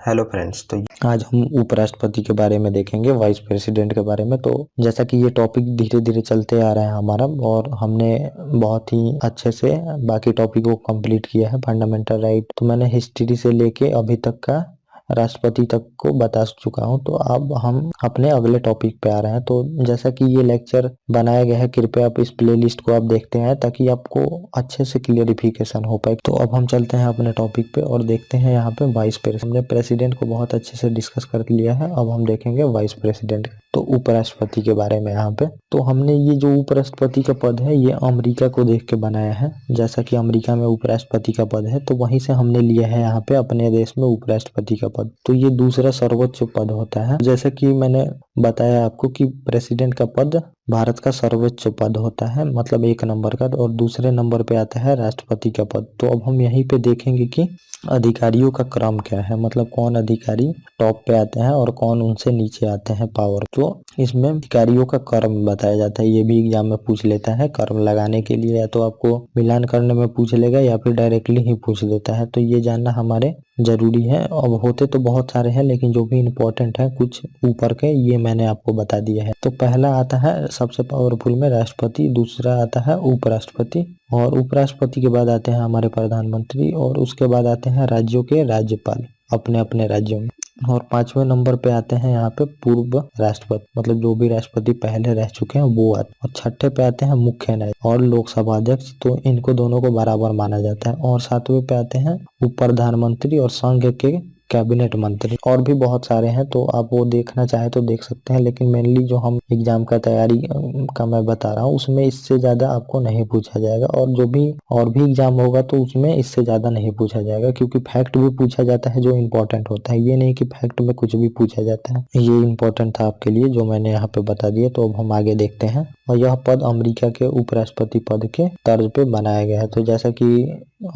Hello friends. तो आज हम उपराष्ट्रपति के बारे में देखेंगे, वाइस प्रेसिडेंट के बारे में। तो जैसा कि ये टॉपिक धीरे धीरे चलते आ रहा है हमारा, और हमने बहुत ही अच्छे से बाकी टॉपिक को कंप्लीट किया है। फंडामेंटल राइट तो मैंने हिस्ट्री से लेके अभी तक का राष्ट्रपति तक को बता चुका हूँ। तो अब हम अपने अगले टॉपिक पे आ रहे हैं। तो जैसा कि ये लेक्चर बनाया गया है, कृपया आप इस प्लेलिस्ट को आप देखते हैं ताकि आपको अच्छे से क्लियरिफिकेशन हो पाए। तो अब हम चलते हैं अपने टॉपिक पे और देखते हैं यहाँ पे वाइस प्रेसिडेंट। हमने प्रेसिडेंट को बहुत अच्छे से डिस्कस कर लिया है, अब हम देखेंगे वाइस प्रेसिडेंट। तो उपराष्ट्रपति के बारे में यहाँ पे तो हमने ये जो उपराष्ट्रपति का पद है ये अमेरिका को देख के बनाया है। जैसा कि अमेरिका में उपराष्ट्रपति का पद है तो वहीं से हमने लिया है यहाँ पे अपने देश में उपराष्ट्रपति का पद। तो ये दूसरा सर्वोच्च पद होता है। जैसे कि मैंने बताया आपको कि प्रेसिडेंट का पद भारत का सर्वोच्च पद होता है, मतलब 1 नंबर का, और दूसरे नंबर पे आता है राष्ट्रपति का पद। तो अब हम यहीं पे देखेंगे कि अधिकारियों का क्रम क्या है, मतलब कौन अधिकारी टॉप पे आते हैं और कौन उनसे नीचे आते हैं पावर। तो इसमें अधिकारियों का क्रम बताया जाता है। ये भी एग्जाम में पूछ लेता है क्रम लगाने के लिए, या तो आपको मिलान करने में पूछ लेगा या फिर डायरेक्टली ही पूछ देता है। तो ये जानना हमारे जरूरी है। अब होते तो बहुत सारे हैं लेकिन जो भी इम्पोर्टेंट है कुछ ऊपर के ये मैंने आपको बता दिया है। तो पहला आता है सबसे पावरफुल में राष्ट्रपति, दूसरा आता है उपराष्ट्रपति, और उपराष्ट्रपति के बाद आते हैं हमारे प्रधानमंत्री, और उसके बाद आते हैं राज्यों के राज्यपाल अपने अपने राज्यों में, और 5वें नंबर पे आते हैं यहाँ पे पूर्व राष्ट्रपति, मतलब जो भी राष्ट्रपति पहले रह चुके हैं वो आते हैं, और 6ठे पे आते हैं मुख्य न्यायाधीश और लोकसभा अध्यक्ष। तो इनको दोनों को बराबर माना जाता है। और 7वें पे आते हैं उप प्रधानमंत्री और संघ के कैबिनेट मंत्री, और भी बहुत सारे हैं। तो आप वो देखना चाहे तो देख सकते हैं, लेकिन मेनली जो हम एग्जाम का तैयारी का मैं बता रहा हूँ उसमें इससे ज्यादा आपको नहीं पूछा जाएगा, और जो भी और भी एग्जाम होगा तो उसमें इससे ज्यादा नहीं पूछा जाएगा, क्योंकि फैक्ट भी पूछा जाता है जो इम्पोर्टेंट होता है। ये नहीं कि फैक्ट में कुछ भी पूछा जाता है। ये इम्पोर्टेंट था आपके लिए जो मैंने यहाँ पे बता दिया। तो अब हम आगे देखते हैं, और यह पद अमेरिका के उपराष्ट्रपति पद के तर्ज पे बनाया गया है। तो जैसा कि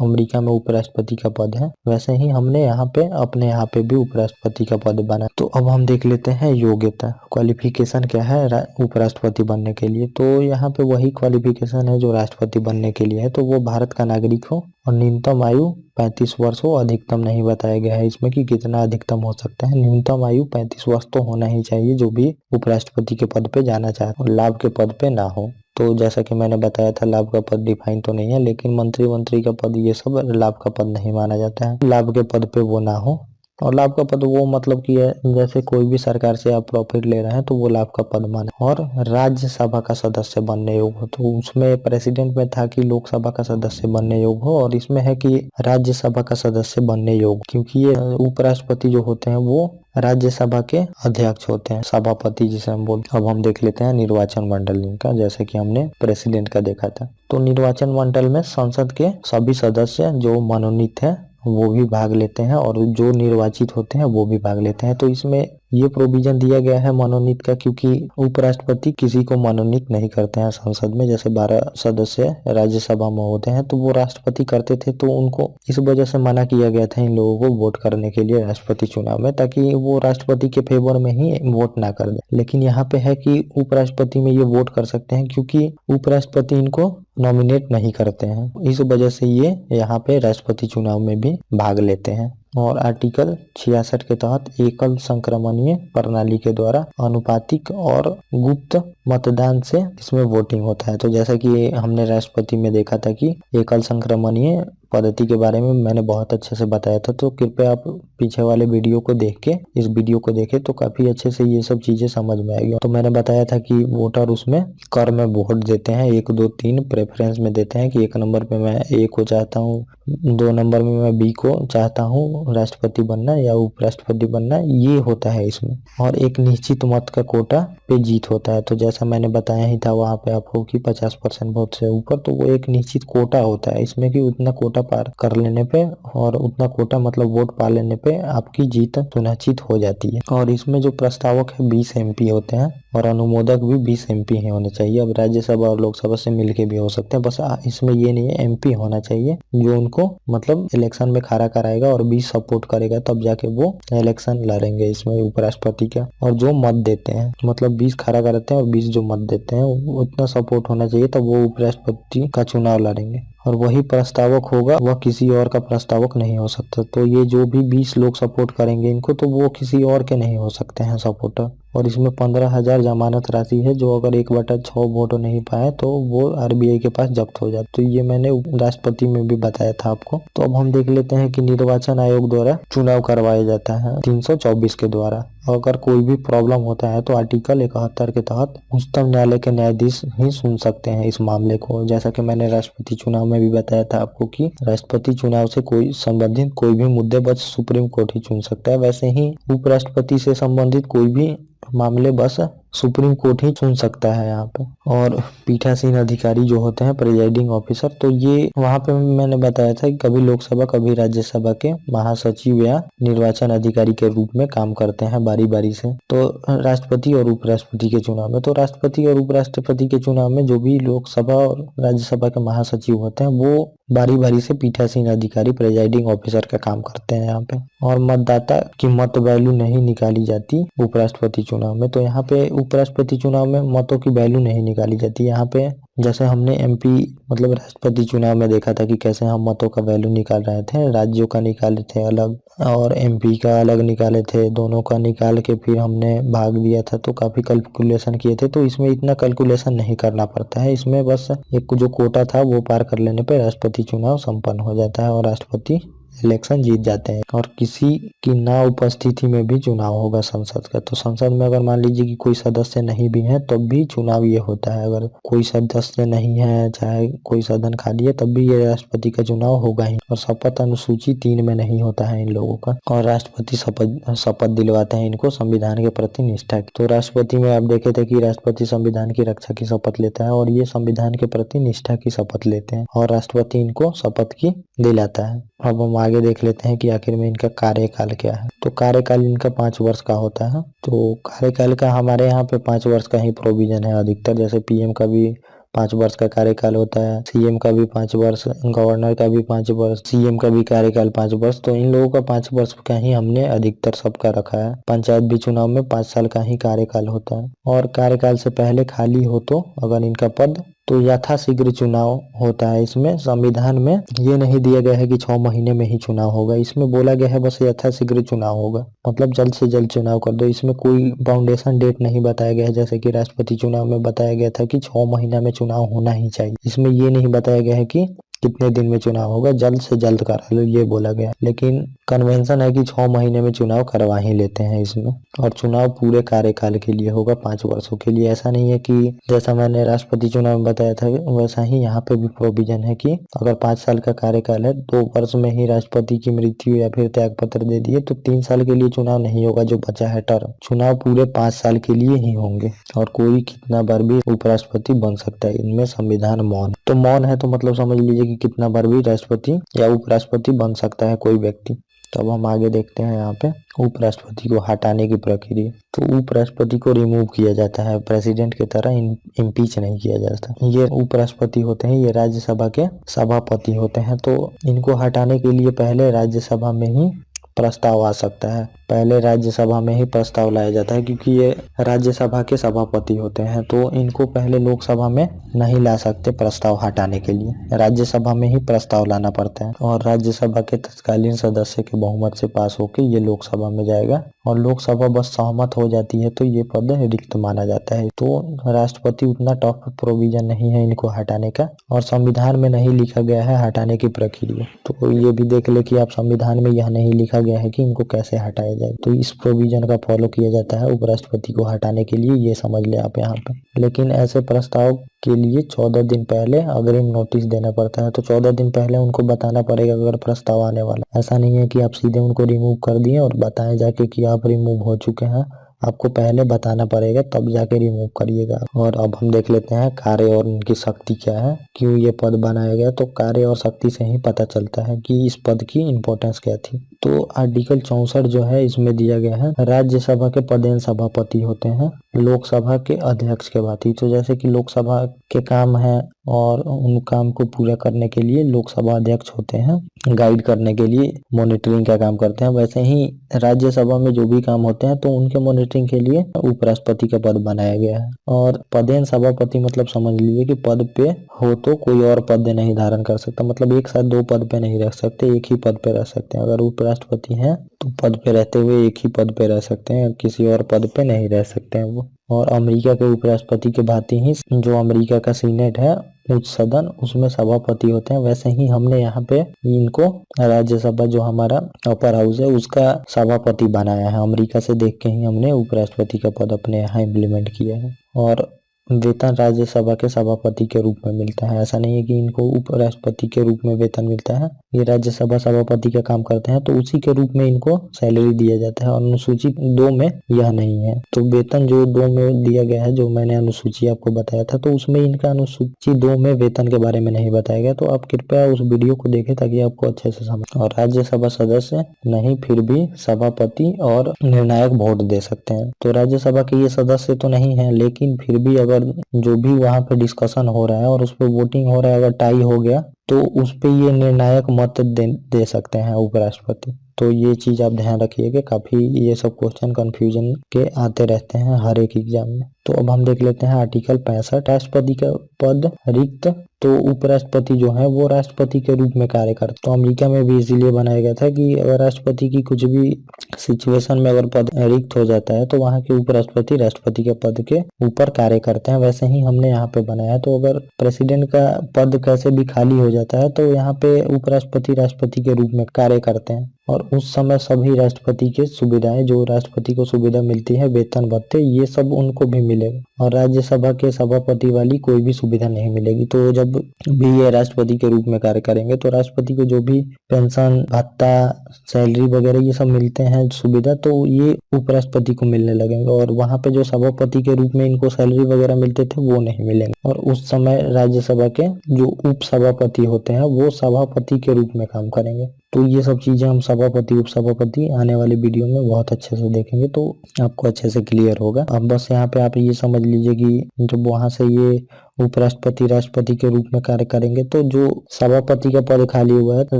अमेरिका में उपराष्ट्रपति का पद है वैसे ही हमने यहाँ पे अपने यहाँ पे भी उपराष्ट्रपति का पद बना। तो अब हम देख लेते हैं योग्यता, क्वालिफिकेशन क्या है उपराष्ट्रपति बनने के लिए। तो यहाँ पे वही क्वालिफिकेशन है जो राष्ट्रपति बनने के लिए है। तो वो भारत का नागरिक हो और न्यूनतम आयु 35 वर्ष हो। अधिकतम नहीं बताया गया है इसमें कि कितना अधिकतम हो सकता है। न्यूनतम आयु 35 वर्ष तो होना ही चाहिए जो भी उपराष्ट्रपति के पद पे जाना चाहता है, लाभ के पद पे ना हो। तो जैसा कि मैंने बताया था लाभ का पद डिफाइन तो नहीं है, लेकिन मंत्री का पद ये सब लाभ का पद नहीं माना जाता है। लाभ के पद पे वो ना हो, और लाभ का पद वो मतलब कि जैसे कोई भी सरकार से आप प्रॉफिट ले रहे हैं तो वो लाभ का पद माने। और राज्यसभा का सदस्य बनने योग्य हो। तो उसमें प्रेसिडेंट में था कि लोकसभा का सदस्य बनने योग्य हो, और इसमें है कि राज्यसभा का सदस्य बनने योग्य, क्योंकि ये उपराष्ट्रपति जो होते हैं वो राज्यसभा के अध्यक्ष होते हैं, सभापति जिसे हम बोलते हैं। अब हम देख लेते हैं निर्वाचन मंडल का, जैसे कि हमने प्रेसिडेंट का देखा था। तो निर्वाचन मंडल में संसद के सभी सदस्य जो मनोनीत है वो भी भाग लेते हैं, और जो निर्वाचित होते हैं वो भी भाग लेते हैं। तो इसमें ये प्रोविजन दिया गया है मनोनीत का, क्योंकि उपराष्ट्रपति किसी को मनोनीत नहीं करते हैं संसद में। जैसे 12 सदस्य राज्यसभा में होते हैं तो वो राष्ट्रपति करते थे, तो उनको इस वजह से मना किया गया था इन लोगों को वोट करने के लिए राष्ट्रपति चुनाव में, ताकि वो राष्ट्रपति के फेवर में ही वोट ना कर दे। लेकिन यहाँ पे है कि उपराष्ट्रपति में ये वोट कर सकते हैं, क्योंकि उपराष्ट्रपति इनको नॉमिनेट नहीं करते हैं। इस वजह से ये यहाँ पे राष्ट्रपति चुनाव में भी भाग लेते हैं। और आर्टिकल 66 के तहत एकल संक्रमणीय प्रणाली के द्वारा अनुपातिक और गुप्त मतदान से इसमें वोटिंग होता है। तो जैसा कि हमने राष्ट्रपति में देखा था कि एकल संक्रमणीय पद्धति के बारे में मैंने बहुत अच्छे से बताया था। तो कृपया आप पीछे वाले वीडियो को देख के इस वीडियो को देखें तो काफी अच्छे से ये सब चीजें समझ में आएगी। तो मैंने बताया था कि वोटर उसमें कर में वोट देते हैं, 1 2 3 प्रेफरेंस में देते हैं कि 1 नंबर पे मैं ए को चाहता हूँ, 2 नंबर में मैं बी को चाहता हूँ राष्ट्रपति बनना या उपराष्ट्रपति बनना, ये होता है इसमें। और एक निश्चित मत का कोटा पे जीत होता है। तो जैसा मैंने बताया ही था वहां पे आपको कि 50% वोट से ऊपर, तो वो एक निश्चित कोटा होता है इसमें कि उतना कोटा पार कर लेने पे, और उतना कोटा मतलब वोट पा लेने पे आपकी जीत सुनिश्चित हो जाती है। और इसमें जो प्रस्तावक है 20 MP होते हैं, और अनुमोदक भी 20 MP ही होने चाहिए। अब राज्यसभा और लोकसभा से मिलके भी हो सकते हैं, बस इसमें ये नहीं है MP होना चाहिए जो उनको मतलब इलेक्शन में खड़ा कराएगा, और 20 सपोर्ट करेगा तब जाके वो इलेक्शन लड़ेंगे इसमें उपराष्ट्रपति का। और जो मत देते हैं मतलब 20 खड़ा करते हैं और 20 जो मत देते हैं उतना सपोर्ट होना चाहिए तब वो उपराष्ट्रपति का चुनाव लड़ेंगे। और वही प्रस्तावक होगा, वह किसी और का प्रस्तावक नहीं हो सकता। तो ये जो भी 20 लोग सपोर्ट करेंगे इनको, तो वो किसी और के नहीं हो सकते हैं सपोर्टर। और इसमें 15,000 जमानत राशि है, जो अगर 1/6 वोट नहीं पाए तो वो आरबीआई के पास जब्त हो जाए। तो ये मैंने राष्ट्रपति में भी बताया था आपको। तो अब हम देख लेते हैं कि निर्वाचन आयोग द्वारा चुनाव करवाया जाता है 324 के द्वारा। अगर कोई भी प्रॉब्लम होता है तो आर्टिकल 71 के तहत उच्चतम न्यायालय के न्यायाधीश ही सुन सकते हैं इस मामले को। जैसा कि मैंने राष्ट्रपति चुनाव में भी बताया था आपको कि राष्ट्रपति चुनाव से कोई संबंधित कोई भी मुद्दे बस सुप्रीम कोर्ट ही चुन सकता है। वैसे ही उपराष्ट्रपति से संबंधित कोई भी मामले बस सुप्रीम कोर्ट ही चुन सकता है यहाँ पे। और पीठासीन अधिकारी जो होते हैं प्रिजाइडिंग ऑफिसर, तो ये वहाँ पे मैंने बताया था कि कभी लोकसभा कभी राज्यसभा के महासचिव या निर्वाचन अधिकारी के रूप में काम करते हैं बारी बारी से। तो राष्ट्रपति और उपराष्ट्रपति के चुनाव में, तो राष्ट्रपति और उपराष्ट्रपति के चुनाव में जो भी लोकसभा और राज्यसभा के महासचिव होते हैं वो बारी बारी से पीठासीन अधिकारी प्रिजाइडिंग ऑफिसर का काम करते हैं यहाँ पे। और मतदाता की मत वैल्यू नहीं निकाली जाती उपराष्ट्रपति चुनाव में। तो यहाँ पे उपराष्ट्रपति चुनाव में मतों की वैल्यू नहीं निकाली जाती। यहाँ पे जैसे हमने एमपी मतलब राष्ट्रपति चुनाव में देखा था कि कैसे हम मतों का वैल्यू निकाल रहे थे, राज्यों का निकाले थे अलग और एमपी का अलग निकाले थे, दोनों का निकाल के फिर हमने भाग दिया था। तो काफी कैलकुलेशन किए थे। तो इसमें इतना कैलकुलेशन नहीं करना पड़ता है। इसमें बस एक जो कोटा था वो पार कर लेने पे राष्ट्रपति चुनाव संपन्न हो जाता है और राष्ट्रपति इलेक्शन जीत जाते हैं। और किसी की ना उपस्थिति में भी चुनाव होगा संसद का। तो संसद में अगर मान लीजिए कि कोई सदस्य नहीं भी है तब भी चुनाव ये होता है। अगर कोई सदस्य नहीं है, चाहे कोई सदन खाली है, तब भी ये राष्ट्रपति का चुनाव होगा ही। और शपथ अनुसूची 3 में नहीं होता है इन लोगों का। और राष्ट्रपति शपथ दिलवाते हैं इनको संविधान के प्रति निष्ठा की। तो राष्ट्रपति में आप देखे थे कि राष्ट्रपति संविधान की रक्षा की शपथ लेता है और ये संविधान के प्रति निष्ठा की शपथ लेते हैं और राष्ट्रपति इनको शपथ की दिलाता है। अब हम आगे देख लेते हैं कि आखिर में इनका कार्यकाल क्या है। तो कार्यकाल इनका 5 वर्ष का होता है। तो कार्यकाल का हमारे यहाँ पे 5 वर्ष का ही प्रोविजन है अधिकतर। जैसे पीएम का भी 5 वर्ष का कार्यकाल होता है, सीएम का भी 5 वर्ष, गवर्नर का भी 5 वर्ष, सीएम का भी कार्यकाल 5 वर्ष। तो इन लोगों का 5 वर्ष का ही हमने अधिकतर सबका रखा है। पंचायत भी चुनाव में 5 साल का ही कार्यकाल होता है। और कार्यकाल से पहले खाली हो तो अगर इनका पद, तो यथाशीघ्र चुनाव होता है। इसमें संविधान में ये नहीं दिया गया है कि 6 महीने में ही चुनाव होगा। इसमें बोला गया है बस यथाशीघ्र चुनाव होगा, मतलब जल्द से जल्द चुनाव कर दो। इसमें कोई बाउंडेशन डेट नहीं बताया गया है, जैसे कि राष्ट्रपति चुनाव में बताया गया था कि 6 महीना में चुनाव होना ही चाहिए। इसमें ये नहीं बताया गया है कि कितने दिन में चुनाव होगा, जल्द से जल्द करा लो ये बोला गया। लेकिन कन्वेंशन है कि 6 महीने में चुनाव करवा ही लेते हैं इसमें। और चुनाव पूरे कार्यकाल के लिए होगा, 5 वर्षों के लिए। ऐसा नहीं है कि जैसा मैंने राष्ट्रपति चुनाव में बताया था वैसा ही यहाँ पे भी प्रोविजन है कि अगर 5 साल का कार्यकाल है, 2 वर्ष में ही राष्ट्रपति की मृत्यु या फिर त्याग पत्र दे दिए तो 3 साल के लिए चुनाव नहीं होगा जो बचा है टर्म। चुनाव पूरे 5 साल के लिए ही होंगे और कोई कितना बार भी उपराष्ट्रपति बन सकता है। इनमें संविधान मौन, तो मौन है तो मतलब समझ लीजिए कि कितना बार भी राष्ट्रपति या उपराष्ट्रपति बन सकता है कोई व्यक्ति। तो अब हम आगे देखते हैं यहाँ पे उपराष्ट्रपति को हटाने की प्रक्रिया। तो उपराष्ट्रपति को रिमूव किया जाता है, प्रेसिडेंट की तरह इम्पीच नहीं किया जाता। ये उपराष्ट्रपति होते हैं, ये राज्यसभा के सभापति होते हैं। तो इनको हटाने के लिए पहले राज्यसभा में ही प्रस्ताव आ सकता है। पहले राज्यसभा में ही प्रस्ताव लाया जाता है क्योंकि ये राज्यसभा के सभापति होते हैं। तो इनको पहले लोकसभा में नहीं ला सकते प्रस्ताव हटाने के लिए, राज्यसभा में ही प्रस्ताव लाना पड़ता है। और राज्यसभा के तत्कालीन सदस्य के बहुमत से पास होकर ये लोकसभा में जाएगा और लोकसभा बस सहमत हो जाती है तो ये पद रिक्त माना जाता है। तो राष्ट्रपति उतना टफ प्रोविजन नहीं है इनको हटाने का और संविधान में नहीं लिखा गया है हटाने की प्रक्रिया। तो ये भी देख ले कि आप संविधान में यह नहीं लिखा गया है कि इनको कैसे हटाया जाए। तो इस प्रोविजन का फॉलो किया जाता है उपराष्ट्रपति को हटाने के लिए, ये समझ ले आप यहाँ पे। लेकिन ऐसे प्रस्ताव के लिए 14 दिन पहले अग्रिम नोटिस देना पड़ता है। तो 14 दिन पहले उनको बताना पड़ेगा अगर प्रस्ताव आने वाला। ऐसा नहीं है कि आप सीधे उनको रिमूव कर दिए और बताएं जाके कि आप रिमूव हो चुके हैं। आपको पहले बताना पड़ेगा तब जाके रिमूव करिएगा। और अब हम देख लेते हैं कार्य और उनकी शक्ति क्या है, क्यों ये पद बनाया गया। तो कार्य और शक्ति से ही पता चलता है कि इस पद की इम्पोर्टेंस क्या थी। तो आर्टिकल 64 जो है इसमें दिया गया है राज्यसभा के पदेन सभापति होते हैं लोकसभा के अध्यक्ष के बाद ही। तो जैसे कि लोकसभा के काम है और उन काम को पूरा करने के लिए लोकसभा अध्यक्ष होते हैं, गाइड करने के लिए मॉनिटरिंग का काम करते हैं। वैसे ही राज्यसभा में जो भी काम होते हैं तो उनके मॉनिटरिंग के लिए उपराष्ट्रपति का पद बनाया गया है। और पदेन सभापति मतलब समझ लीजिए कि पद पे हो तो कोई और पद नहीं धारण कर सकता, मतलब एक साथ दो पद पे नहीं रह सकते, एक ही पद पे रह सकते हैं। अगर उपराष्ट्रपति हैं तो पद पे रहते हुए एक ही पद पे रह सकते हैं, किसी और पद पे नहीं रह सकते हैं वो। और अमेरिका के उपराष्ट्रपति के भांति ही जो अमेरिका का सीनेट है उच्च सदन, उसमें सभापति होते हैं, वैसे ही हमने यहाँ पे इनको राज्यसभा जो हमारा अपर हाउस है उसका सभापति बनाया है। अमेरिका से देख के ही हमने उपराष्ट्रपति का पद अपने यहाँ इम्प्लीमेंट किया है। और वेतन राज्यसभा के सभापति के रूप में मिलता है, ऐसा नहीं है कि इनको उपराष्ट्रपति के रूप में वेतन मिलता है। ये राज्यसभा सभापति का काम करते हैं तो उसी के रूप में इनको सैलरी दिया जाता है। अनुसूची 2 में यह नहीं है, तो वेतन जो 2 में दिया गया है, जो मैंने अनुसूची आपको बताया था, तो उसमें इनका अनुसूची 2 में वेतन के बारे में नहीं बताया गया। तो आप कृपया उस वीडियो को देखें ताकि आपको अच्छे से समझ। और राज्यसभा सदस्य नहीं फिर भी सभापति और निर्णायक वोट दे सकते हैं। तो राज्यसभा के ये सदस्य तो नहीं है, लेकिन फिर भी अगर जो भी वहां पे डिस्कशन हो रहा है और उस पर वोटिंग हो रहा है, अगर टाई हो गया तो उस पे ये निर्णायक मत दे सकते हैं उपराष्ट्रपति। तो ये चीज आप ध्यान रखिएगा, काफी ये सब क्वेश्चन कंफ्यूजन के आते रहते हैं हर एक एग्जाम में। तो अब हम देख लेते हैं आर्टिकल 65, राष्ट्रपति का पद रिक्त। तो उपराष्ट्रपति जो है वो राष्ट्रपति के रूप में कार्य करते। तो अमेरिका में भी इसीलिए बनाया गया था कि अगर राष्ट्रपति की कुछ भी सिचुएशन में अगर पद रिक्त हो जाता है तो वहाँ के उपराष्ट्रपति राष्ट्रपति के पद के ऊपर कार्य करते हैं। वैसे ही हमने यहाँ पे बनाया। तो अगर प्रेसिडेंट का पद कैसे भी खाली हो जाता है तो यहाँ पे उपराष्ट्रपति राष्ट्रपति के रूप में कार्य करते हैं। और उस समय सभी राष्ट्रपति के सुविधाएं, जो राष्ट्रपति को सुविधा मिलती है, वेतन भत्ते, ये सब उनको भी मिलेगा। और राज्यसभा के सभापति वाली कोई भी सुविधा नहीं मिलेगी। तो जब भी ये राष्ट्रपति के रूप में कार्य करेंगे तो राष्ट्रपति को जो भी पेंशन, भत्ता, सैलरी वगैरह ये सब मिलते हैं सुविधा, तो ये उपराष्ट्रपति को मिलने लगेंगे। और वहां पे जो सभापति के रूप में इनको सैलरी वगैरह मिलते थे वो नहीं मिलेंगे। और उस समय राज्यसभा के जो उप सभापति होते हैं वो सभापति के रूप में काम करेंगे। तो ये सब चीजें हम सभापति उप सभापति आने वाले वीडियो में बहुत अच्छे से देखेंगे, तो आपको अच्छे से क्लियर होगा। अब बस यहाँ पे आप ये समझ लीजिए कि जब वहां से ये उपराष्ट्रपति राष्ट्रपति के रूप में कार्य करेंगे तो जो सभापति का पद खाली हुआ है तो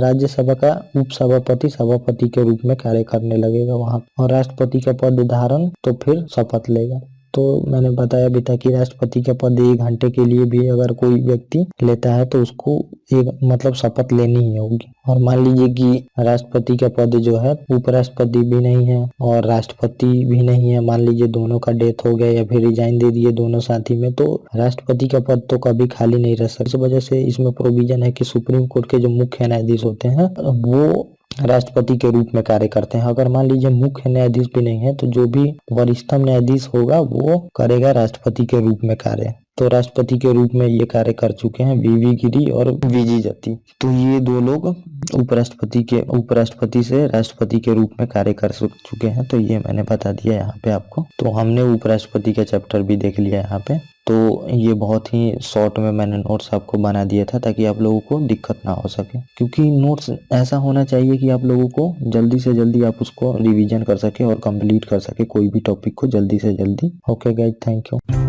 राज्यसभा का उप सभापति सभापति के रूप में कार्य करने लगेगा वहां। और राष्ट्रपति का पद धारण तो फिर शपथ लेगा। तो मैंने बताया भी था कि राष्ट्रपति का पद 1 घंटे के लिए भी अगर कोई व्यक्ति लेता है तो उसको एक मतलब शपथ लेनी ही होगी। और मान लीजिए कि राष्ट्रपति का पद जो है उपराष्ट्रपति भी नहीं है और राष्ट्रपति भी नहीं है, मान लीजिए दोनों का डेथ हो गया या फिर रिजाइन दे दिए दोनों साथी में, तो राष्ट्रपति का पद तो कभी खाली नहीं रह सकता। इस वजह से इसमें प्रोविजन है कि सुप्रीम कोर्ट के जो मुख्य न्यायाधीश होते हैं वो राष्ट्रपति के रूप में कार्य करते हैं। अगर मान लीजिए मुख्य न्यायाधीश भी नहीं है तो जो भी वरिष्ठतम न्यायाधीश होगा वो करेगा राष्ट्रपति के रूप में कार्य। तो राष्ट्रपति के रूप में ये कार्य कर चुके हैं वीवी गिरी और वीजी जति। तो ये 2 लोग उपराष्ट्रपति से राष्ट्रपति के रूप में कार्य कर चुके हैं। तो ये मैंने बता दिया यहाँ पे आपको। तो हमने उपराष्ट्रपति का चैप्टर भी देख लिया यहाँ पे। तो ये बहुत ही शॉर्ट में मैंने नोट्स आपको बना दिया था ताकि आप लोगों को दिक्कत ना हो सके, क्योंकि नोट्स ऐसा होना चाहिए कि आप लोगों को जल्दी से जल्दी आप उसको रिवीजन कर सके और कंप्लीट कर सके कोई भी टॉपिक को जल्दी से जल्दी। Okay guys, thank you.